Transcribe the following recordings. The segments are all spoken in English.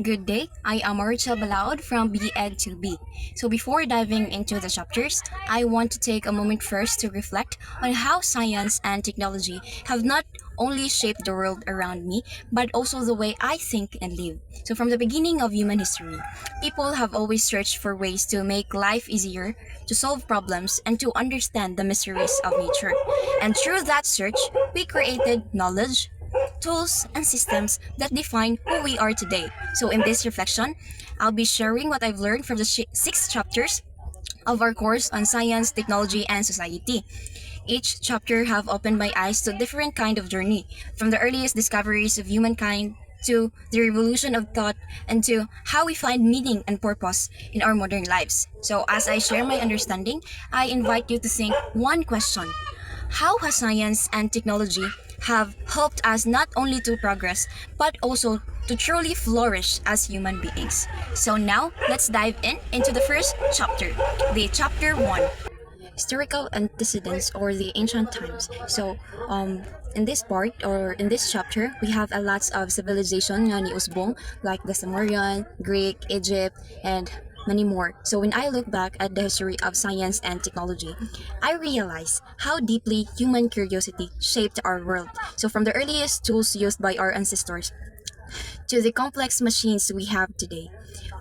Good day, I am Marichel Balaod from BEd2B. So before diving into the chapters, I want to take a moment first to reflect on how science and technology have not only shaped the world around me, but also the way I think and live. So from the beginning of human history, people have always searched for ways to make life easier, to solve problems, and to understand the mysteries of nature. And through that search, we created knowledge, tools, and systems that define who we are today. So, in this reflection, I'll be sharing what I've learned from the six chapters of our course on science, technology, and society. Each chapter have opened my eyes to a different kind of journey, from the earliest discoveries of humankind to the revolution of thought and to how we find meaning and purpose in our modern lives. So, as I share my understanding, I invite you to think one question: how has science and technology have helped us not only to progress but also to truly flourish as human beings? So now let's dive into the first chapter, the chapter 1, historical antecedents or the ancient times. So in this part or in this chapter, we have a lots of civilization nga ni Usbong, like the Sumerian, Greek, Egypt, and many more. So when I look back at the history of science and technology, I realize how deeply human curiosity shaped our world. So from the earliest tools used by our ancestors to the complex machines we have today,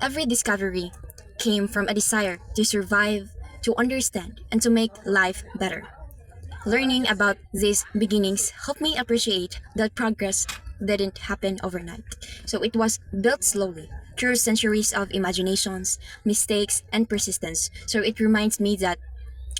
every discovery came from a desire to survive, to understand, and to make life better. Learning about these beginnings helped me appreciate that progress didn't happen overnight. So it was built slowly through centuries of imaginations, mistakes, and persistence. So it reminds me that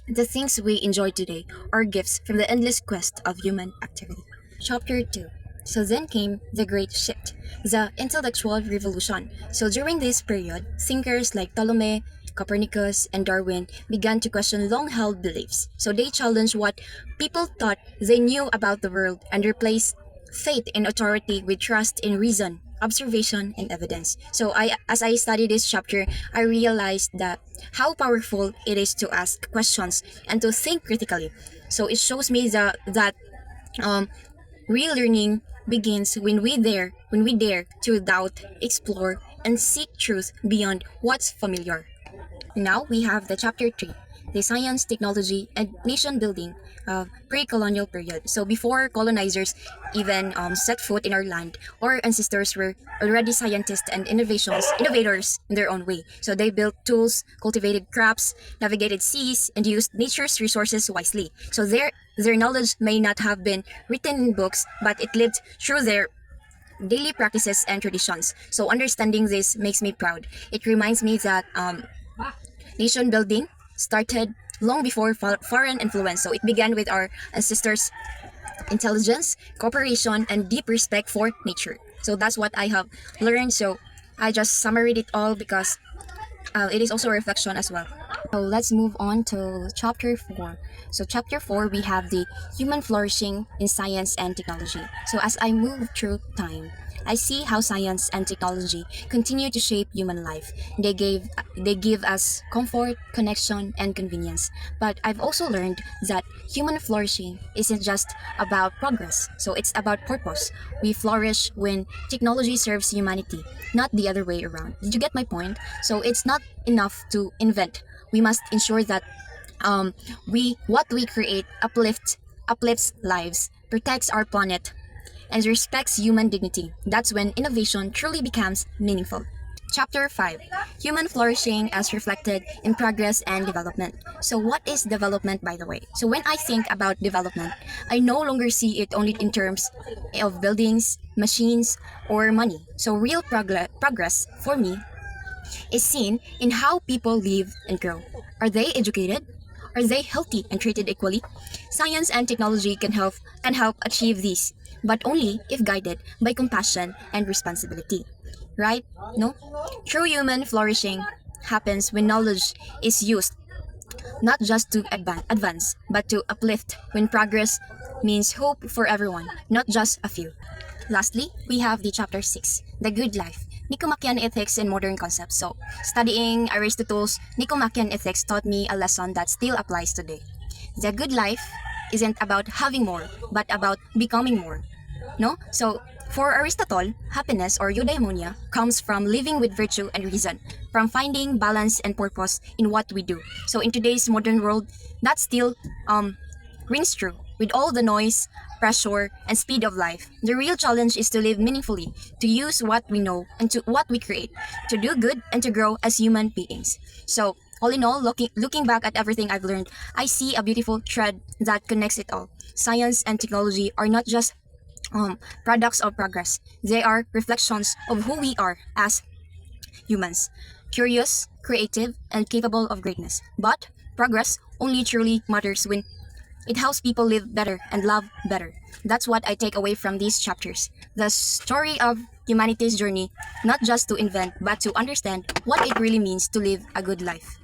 the things we enjoy today are gifts from the endless quest of human activity. Chapter 2. So then came the Great Shift, the intellectual revolution. So during this period, thinkers like Ptolemy, Copernicus, and Darwin began to question long held beliefs. So they challenged what people thought they knew about the world and replaced faith in authority with trust in reason, observation, and evidence. So as I studied this chapter, I realized that how powerful it is to ask questions and to think critically. So it shows me that um, real learning begins when we dare to doubt, explore, and seek truth beyond what's familiar. Now we have the chapter 3, the science, technology, and nation building of pre-colonial period. So before colonizers even set foot in our land, our ancestors were already scientists and innovators in their own way. So they built tools, cultivated crops, navigated seas, and used nature's resources wisely. So their knowledge may not have been written in books, but it lived through their daily practices and traditions. So understanding this makes me proud. It reminds me that nation building started long before foreign influence. So it began with our ancestors' intelligence, cooperation, and deep respect for nature. So that's what I have learned. So I just summarized it all because it is also a reflection as well. So let's move on to chapter 4. So chapter 4, we have the human flourishing in science and technology. So as I move through time, I see how science and technology continue to shape human life. They give us comfort, connection, and convenience. But I've also learned that human flourishing isn't just about progress. So it's about purpose. We flourish when technology serves humanity, not the other way around. Did you get my point? So it's not enough to invent. We must ensure that we what we create uplifts lives, protects our planet, and respects human dignity. That's when innovation truly becomes meaningful. Chapter 5, Human Flourishing as Reflected in Progress and Development. So what is development, by the way? So when I think about development, I no longer see it only in terms of buildings, machines, or money. So real progress for me is seen in how people live and grow. Are they educated? Are they healthy and treated equally? Science and technology can help achieve this, but only if guided by compassion and responsibility. Right? No? True human flourishing happens when knowledge is used not just to advance, but to uplift, when progress means hope for everyone, not just a few. Lastly, we have the chapter 6, The Good Life, Nicomachean Ethics and Modern Concepts. So, studying Aristotle's Nicomachean Ethics taught me a lesson that still applies today. The good life isn't about having more, but about becoming more. No? So, For Aristotle, happiness or eudaimonia comes from living with virtue and reason, from finding balance and purpose in what we do. So in today's modern world, that still rings true. With all the noise, pressure, and speed of life, the real challenge is to live meaningfully, to use what we know and to what we create, to do good and to grow as human beings. So, all in all, looking back at everything I've learned, I see a beautiful thread that connects it all. Science and technology are not just products of progress. They are reflections of who we are as humans, curious, creative, and capable of greatness. But progress only truly matters when it helps people live better and love better. That's what I take away from these chapters. The story of humanity's journey, not just to invent, but to understand what it really means to live a good life.